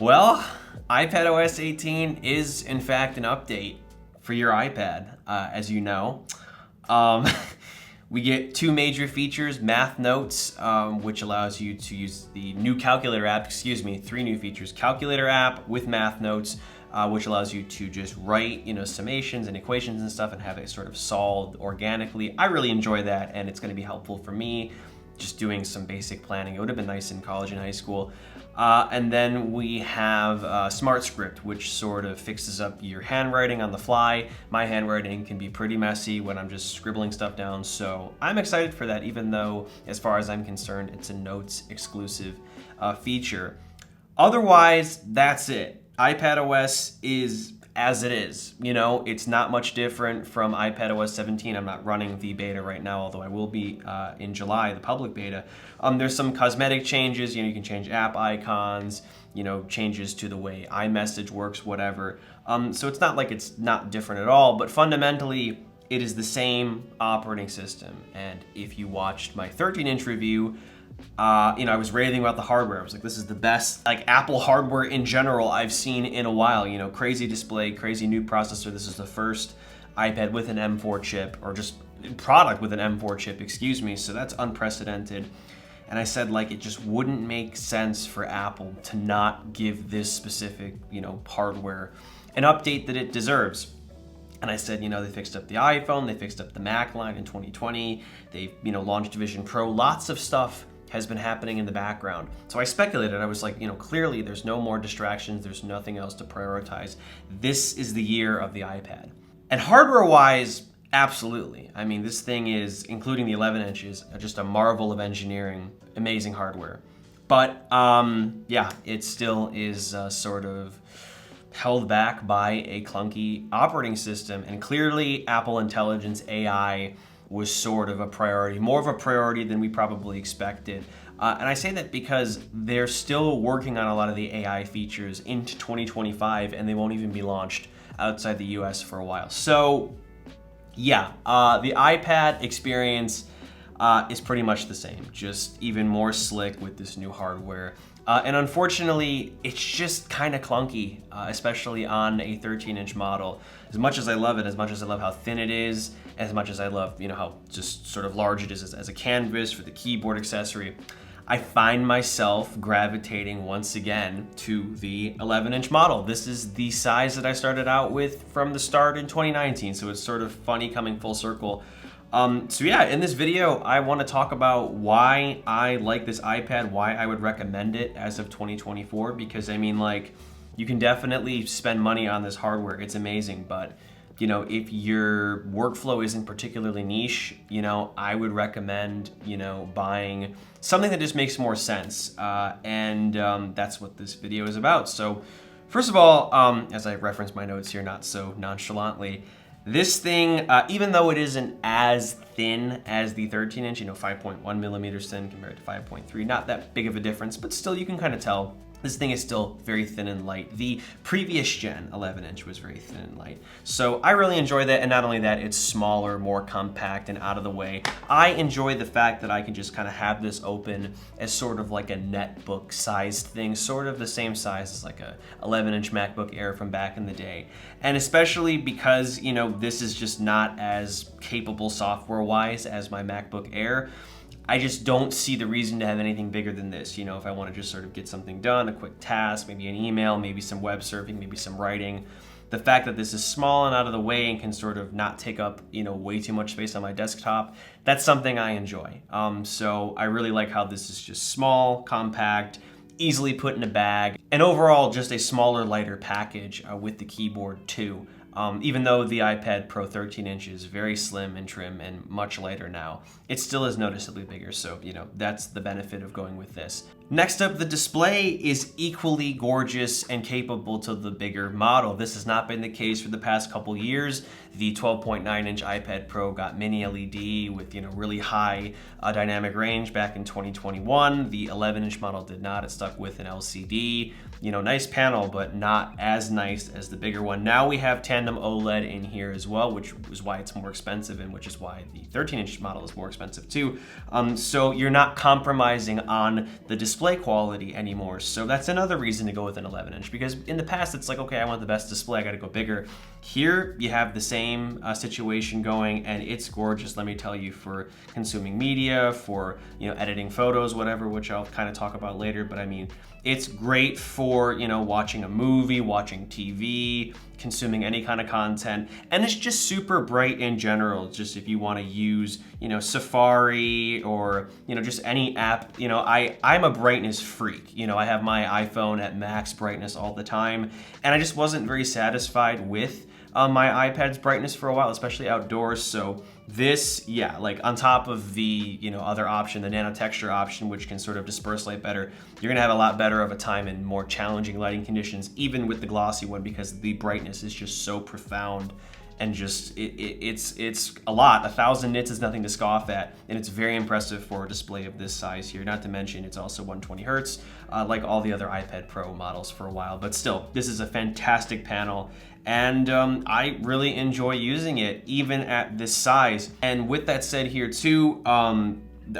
Well, iPadOS 18 is in fact an update for your iPad, as you know. We get two major features: Math Notes, which allows you to use the new calculator app, three new features: calculator app with Math Notes, which allows you to just write, summations and equations and stuff and have it sort of solved organically. I really enjoy that, and it's going to be helpful for me just doing some basic planning. It would have been nice in college and high school. And then we have Smart Script, which sort of fixes up your handwriting on the fly. My handwriting can be pretty messy when I'm just scribbling stuff down, so I'm excited for that, even though, as far as I'm concerned, it's a Notes exclusive feature. Otherwise, that's it. iPadOS is as it is. It's not much different from iPadOS 17. I'm not running the beta right now, although I will be in July, the public beta. There's some cosmetic changes. You can change app icons, changes to the way iMessage works, whatever. So it's not like it's not different at all, but fundamentally, it is the same operating system. And if you watched my 13-inch review, I was raving about the hardware. I was like, this is the best Apple hardware in general I've seen in a while. Crazy display, crazy new processor. This is the first iPad with an M4 chip, or just product with an M4 chip, so that's unprecedented. And I said, it just wouldn't make sense for Apple to not give this specific, hardware an update that it deserves. And I said, they fixed up the iPhone, they fixed up the Mac line in 2020, they, launched Vision Pro, lots of stuff has been happening in the background. So I speculated. I was like, clearly there's no more distractions. There's nothing else to prioritize. This is the year of the iPad. And hardware-wise, absolutely. I mean, this thing is, including the 11 inches, just a marvel of engineering, amazing hardware. But yeah, it still is sort of held back by a clunky operating system. And clearly, Apple Intelligence AI was sort of a priority, more of a priority than we probably expected. And I say that because they're still working on a lot of the AI features into 2025, and they won't even be launched outside the US for a while. So yeah, the iPad experience is pretty much the same, just even more slick with this new hardware. And unfortunately, it's just kind of clunky, especially on a 13-inch model. As much as I love it, as much as I love how thin it is, as much as I love, how just sort of large it is as a canvas for the keyboard accessory, I find myself gravitating once again to the 11-inch model. This is the size that I started out with from the start in 2019, so it's sort of funny coming full circle. So yeah, in this video, I want to talk about why I like this iPad, why I would recommend it as of 2024, because you can definitely spend money on this hardware. It's amazing, but if your workflow isn't particularly niche, I would recommend, buying something that just makes more sense. And that's what this video is about. So first of all, as I reference my notes here, not so nonchalantly, this thing, even though it isn't as thin as the 13-inch, 5.1 millimeters thin compared to 5.3, not that big of a difference, but still you can kind of tell this thing is still very thin and light. The previous gen 11-inch was very thin and light. So I really enjoy that, and not only that, it's smaller, more compact, and out of the way. I enjoy the fact that I can just kind of have this open as sort of like a netbook sized thing, sort of the same size as like a 11-inch MacBook Air from back in the day. And especially because, this is just not as capable software-wise as my MacBook Air, I just don't see the reason to have anything bigger than this. If I want to just sort of get something done, a quick task, maybe an email, maybe some web surfing, maybe some writing. The fact that this is small and out of the way and can sort of not take up, way too much space on my desktop, that's something I enjoy. So I really like how this is just small, compact, easily put in a bag, and overall just a smaller, lighter package with the keyboard too. Even though the iPad Pro 13-inch is very slim and trim and much lighter now, it still is noticeably bigger, so that's the benefit of going with this. Next up, the display is equally gorgeous and capable to the bigger model. This has not been the case for the past couple years. The 12.9-inch iPad Pro got mini LED with really high dynamic range back in 2021. The 11-inch model did not. It stuck with an LCD. Nice panel, but not as nice as the bigger one. Now we have tandem OLED in here as well, which is why it's more expensive, and which is why the 13-inch model is more expensive too. So you're not compromising on the display display quality anymore. So that's another reason to go with an 11-inch, because in the past it's like, okay, I want the best display, I gotta go bigger. Here you have the same situation going, and it's gorgeous, let me tell you, for consuming media, for editing photos, whatever, which I'll kind of talk about later. But I mean, it's great for watching a movie, watching TV, consuming any kind of content, and it's just super bright in general. Just if you want to use Safari or just any app. I'm a brightness freak. I have my iPhone at max brightness all the time, and I just wasn't very satisfied with my iPad's brightness for a while, especially outdoors. So this, yeah, like on top of the other option, the nano texture option, which can sort of disperse light better, you're gonna have a lot better of a time in more challenging lighting conditions, even with the glossy one, because the brightness is just so profound. And just it's a lot. 1,000 nits is nothing to scoff at, and it's very impressive for a display of this size here. Not to mention it's also 120 hertz, like all the other iPad Pro models for a while. But still, this is a fantastic panel, and I really enjoy using it even at this size. And with that said, here too, I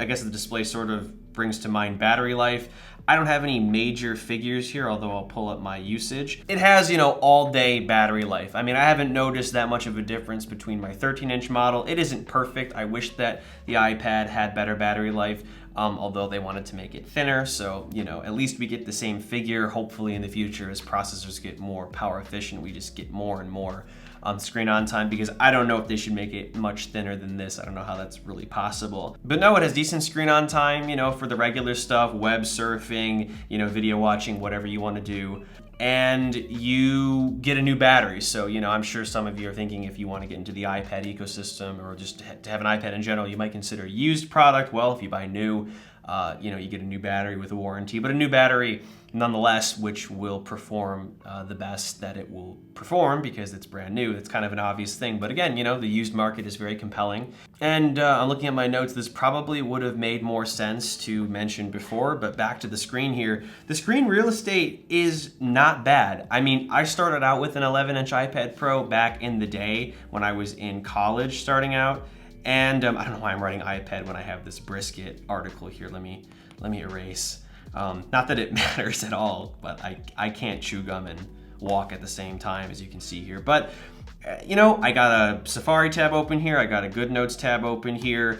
guess the display sort of brings to mind battery life. I don't have any major figures here, although I'll pull up my usage. It has, all day battery life. I mean, I haven't noticed that much of a difference between my 13-inch model. It isn't perfect. I wish that the iPad had better battery life, although they wanted to make it thinner. So, at least we get the same figure. Hopefully in the future, as processors get more power efficient, we just get more and more screen on time, because I don't know if they should make it much thinner than this. I don't know how that's really possible. But no, it has decent screen on time, for the regular stuff, web surfing, video watching, whatever you want to do. And you get a new battery. So, I'm sure some of you are thinking, if you want to get into the iPad ecosystem, or just to have an iPad in general, you might consider a used product. Well, if you buy new, you get a new battery with a warranty, but a new battery nonetheless, which will perform the best that it will perform because it's brand new. It's kind of an obvious thing, but again, the used market is very compelling. And I'm looking at my notes, this probably would have made more sense to mention before, but back to the screen here. The screen real estate is not bad. I mean, I started out with an 11-inch iPad Pro back in the day when I was in college starting out. And I don't know why I'm writing iPad when I have this brisket article here. Let me erase. Not that it matters at all, but I can't chew gum and walk at the same time, as you can see here. But I got a Safari tab open here. I got a Good Notes tab open here.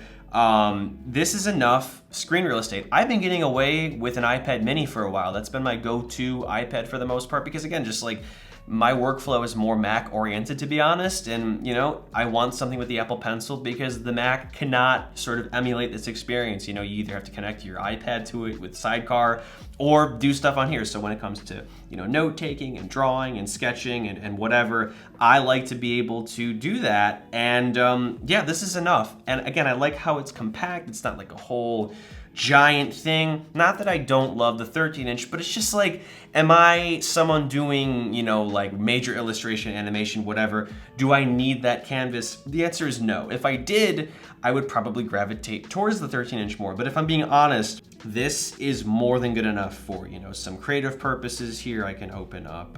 This is enough screen real estate. I've been getting away with an iPad mini for a while. That's been my go-to iPad for the most part, because again, just like my workflow is more Mac oriented, to be honest. And I want something with the Apple Pencil, because the Mac cannot sort of emulate this experience. You either have to connect your iPad to it with Sidecar or do stuff on here. So when it comes to, note taking and drawing and sketching and whatever, I like to be able to do that. And yeah, this is enough. And again, I like how it's compact. It's not like a whole giant thing. Not that I don't love the 13-inch, but it's just like, am I someone doing, like major illustration, animation, whatever? Do I need that canvas? The answer is no. If I did, I would probably gravitate towards the 13-inch more. But if I'm being honest, this is more than good enough for, some creative purposes here. I can open up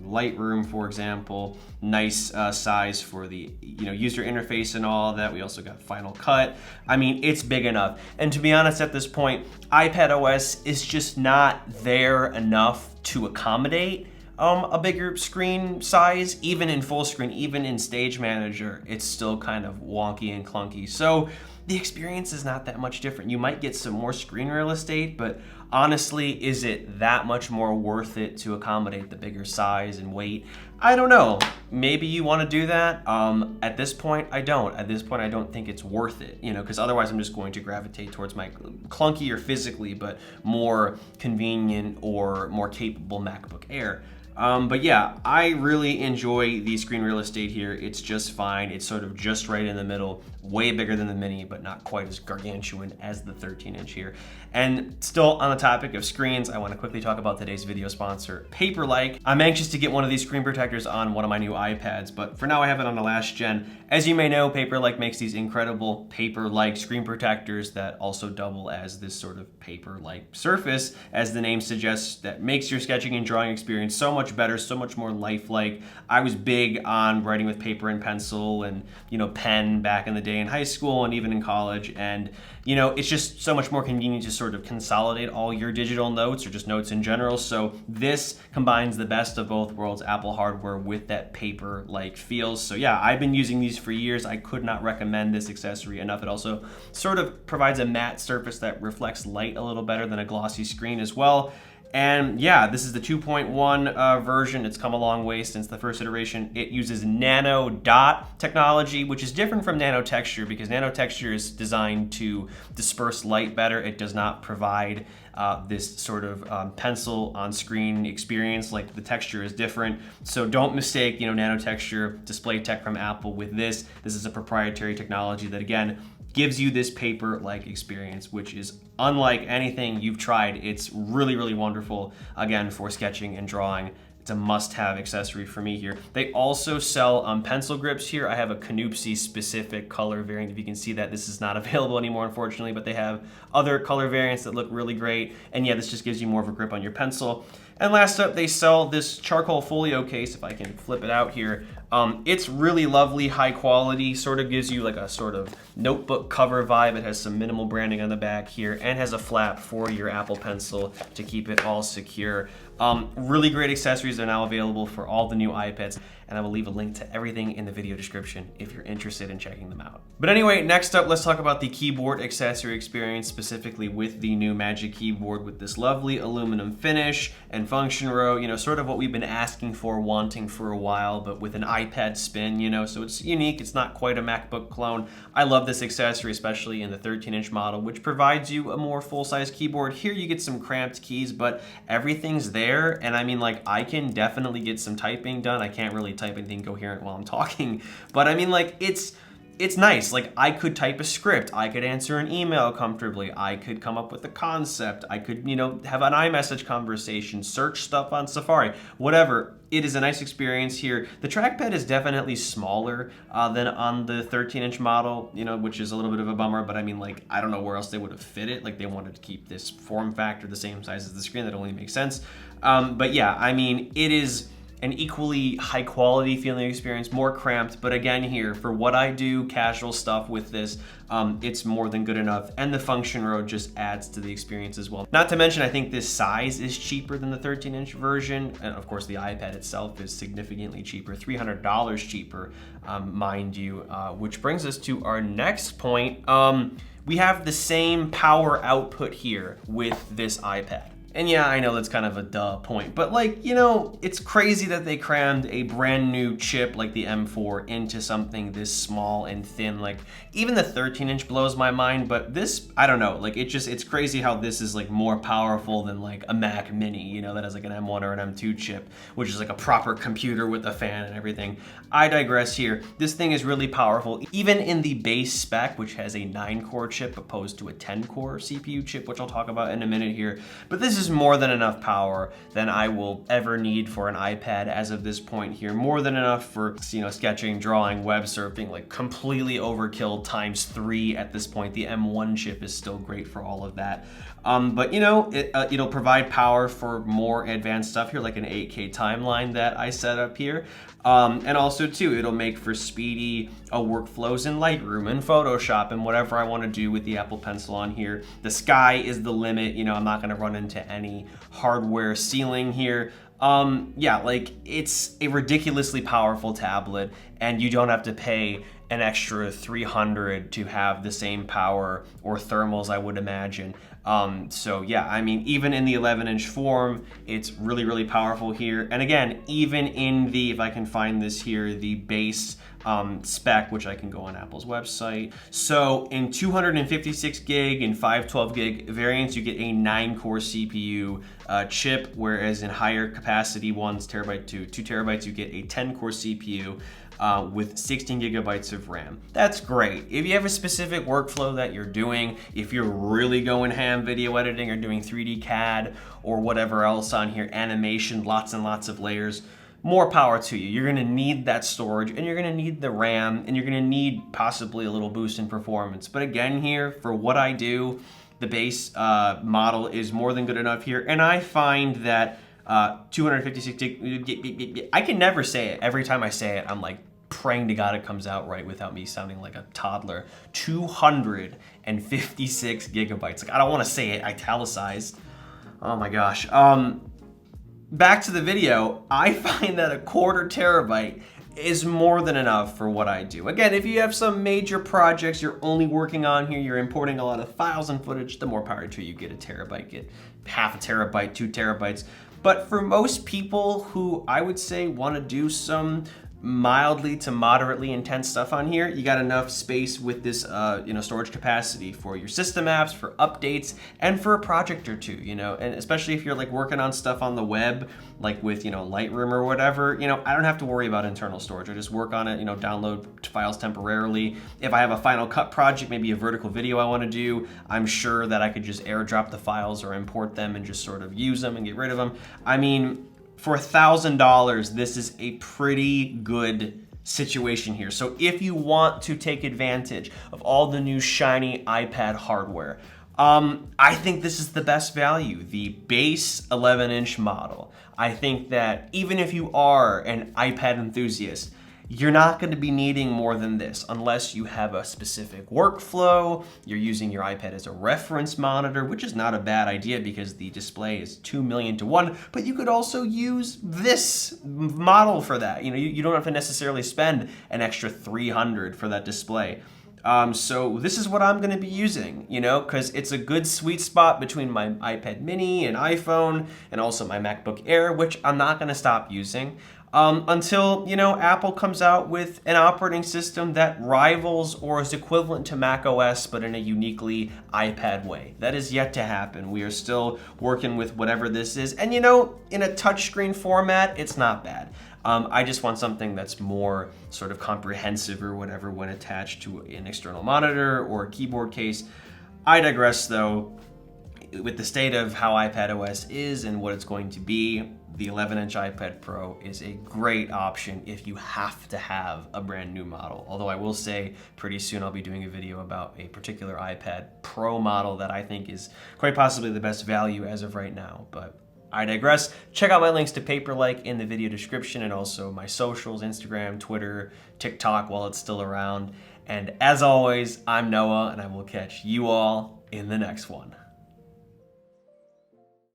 Lightroom, for example, nice size for the user interface and all of that. We also got Final Cut. I mean, it's big enough. And to be honest, at this point, iPadOS is just not there enough to accommodate a bigger screen size. Even in full screen, even in Stage Manager, it's still kind of wonky and clunky. So the experience is not that much different. You might get some more screen real estate, but honestly, is it that much more worth it to accommodate the bigger size and weight? I don't know. Maybe you want to do that. At this point, I don't. At this point, I don't think it's worth it, because otherwise I'm just going to gravitate towards my clunkier physically, but more convenient or more capable MacBook Air. But yeah, I really enjoy the screen real estate here. It's just fine. It's sort of just right in the middle, way bigger than the mini, but not quite as gargantuan as the 13-inch here. And still on the topic of screens, I want to quickly talk about today's video sponsor, Paperlike. I'm anxious to get one of these screen protectors on one of my new iPads, but for now I have it on the last gen. As you may know, Paperlike makes these incredible paper-like screen protectors that also double as this sort of paper-like surface, as the name suggests, that makes your sketching and drawing experience so much much better, so much more lifelike. I was big on writing with paper and pencil and, pen back in the day in high school and even in college. And, it's just so much more convenient to sort of consolidate all your digital notes or just notes in general. So this combines the best of both worlds, Apple hardware with that paper-like feels. So yeah, I've been using these for years. I could not recommend this accessory enough. It also sort of provides a matte surface that reflects light a little better than a glossy screen as well. And yeah, this is the 2.1 version. It's come a long way since the first iteration. It uses nano dot technology, which is different from nano texture because nano texture is designed to disperse light better. It does not provide this sort of pencil on screen experience. Like, the texture is different. So don't mistake, nano texture display tech from Apple with this. This is a proprietary technology that, again, gives you this paper-like experience, which is unlike anything you've tried. It's really, really wonderful, again, for sketching and drawing. It's a must-have accessory for me here. They also sell pencil grips here. I have a Canupsi specific color variant. If you can see that, this is not available anymore, unfortunately, but they have other color variants that look really great. And yeah, this just gives you more of a grip on your pencil. And last up, they sell this charcoal folio case, if I can flip it out here. It's really lovely, high quality, sort of gives you like a sort of notebook cover vibe. It has some minimal branding on the back here and has a flap for your Apple Pencil to keep it all secure. Really great accessories are now available for all the new iPads, and I will leave a link to everything in the video description if you're interested in checking them out. But anyway, next up, let's talk about the keyboard accessory experience, specifically with the new Magic Keyboard with this lovely aluminum finish and function row, sort of what we've been asking for, wanting for a while, but with an iPad spin, so it's unique. It's not quite a MacBook clone. I love this accessory, especially in the 13-inch model, which provides you a more full-size keyboard. Here you get some cramped keys, but everything's there. And I mean, like, I can definitely get some typing done. I can't really type anything coherent while I'm talking, but I mean, like, it's nice. Like, I could type a script, I could answer an email comfortably, I could come up with a concept, I could, have an iMessage conversation, search stuff on Safari, whatever. It is a nice experience here. The trackpad is definitely smaller than on the 13-inch model, which is a little bit of a bummer, but I mean, like, I don't know where else they would have fit it. Like, they wanted to keep this form factor the same size as the screen. That only makes sense. But yeah, I mean, it is an equally high quality feeling experience, more cramped, but again here, for what I do, casual stuff with this, it's more than good enough, and the function row just adds to the experience as well. Not to mention, I think this size is cheaper than the 13-inch version, and of course the iPad itself is significantly cheaper, $300 cheaper, mind you, which brings us to our next point. We have the same power output here with this iPad. And yeah, I know that's kind of a duh point, but like, it's crazy that they crammed a brand new chip like the M4 into something this small and thin. Like, even the 13-inch blows my mind, but this, I don't know, like, it's crazy how this is like more powerful than like a Mac Mini, that has like an M1 or an M2 chip, which is like a proper computer with a fan and everything. I digress here. This thing is really powerful, even in the base spec, which has a 9-core chip opposed to a 10-core CPU chip, which I'll talk about in a minute here. But this is more than enough power than I will ever need for an iPad as of this point here. More than enough for, sketching, drawing, web surfing, like completely overkill times 3 at this point. The M1 chip is still great for all of that. But it'll provide power for more advanced stuff here, like an 8K timeline that I set up here. And also too, it'll make for speedy workflows in Lightroom and Photoshop and whatever I want to do with the Apple Pencil on here. The sky is the limit. I'm not going to run into any hardware ceiling here. Yeah, like, it's a ridiculously powerful tablet, and you don't have to pay an extra $300 to have the same power or thermals, I would imagine. So yeah, I mean, even in the 11-inch form, it's really, really powerful here. And again, even in the, if I can find this here, the base spec, which I can go on Apple's website. So in 256 gig and 512 gig variants, you get a 9-core CPU chip, whereas in higher capacity ones, terabyte to 2 terabytes, you get a 10-core CPU. With 16 gigabytes of RAM. That's great. If you have a specific workflow that you're doing, if you're really going ham video editing or doing 3D CAD or whatever else on here, animation, lots and lots of layers, more power to you. You're gonna need that storage, and you're gonna need the RAM, and you're gonna need possibly a little boost in performance. But again here, for what I do, the base model is more than good enough here, and I find that 256 gig. I can never say it. Every time I say it, I'm like praying to God it comes out right without me sounding like a toddler. 256 gigabytes. Like, I don't want to say it italicized. Oh my gosh. Back to the video, I find that a 1/4 terabyte is more than enough for what I do. Again, if you have some major projects you're only working on here, you're importing a lot of files and footage, the more power to you. Get a terabyte, get half a terabyte, 2 terabytes. But for most people who I would say want to do some mildly to moderately intense stuff on here, you got enough space with this storage capacity for your system apps, for updates, and for a project or two, and especially if you're like working on stuff on the web, like with Lightroom or whatever, I don't have to worry about internal storage. I just work on it, download files temporarily. If I have a Final Cut project, maybe a vertical video I want to do, I'm sure that I could just airdrop the files or import them and just sort of use them and get rid of them. I mean, for $1,000, this is a pretty good situation here. So if you want to take advantage of all the new shiny iPad hardware, I think this is the best value, the base 11-inch model. I think that even if you are an iPad enthusiast, you're not going to be needing more than this unless you have a specific workflow, you're using your iPad as a reference monitor, which is not a bad idea because the display is 2 million to 1, but you could also use this model for that. You don't have to necessarily spend an extra $300 for that display. So this is what I'm going to be using, because it's a good sweet spot between my iPad mini and iPhone and also my MacBook Air, which I'm not going to stop using. Until, Apple comes out with an operating system that rivals or is equivalent to macOS, but in a uniquely iPad way. That is yet to happen. We are still working with whatever this is. And, in a touchscreen format, it's not bad. I just want something that's more sort of comprehensive or whatever when attached to an external monitor or a keyboard case. I digress, though. With the state of how iPadOS is and what it's going to be, the 11-inch iPad Pro is a great option if you have to have a brand new model. Although I will say pretty soon I'll be doing a video about a particular iPad Pro model that I think is quite possibly the best value as of right now. But I digress. Check out my links to Paperlike in the video description and also my socials, Instagram, Twitter, TikTok while it's still around. And as always, I'm Noah and I will catch you all in the next one.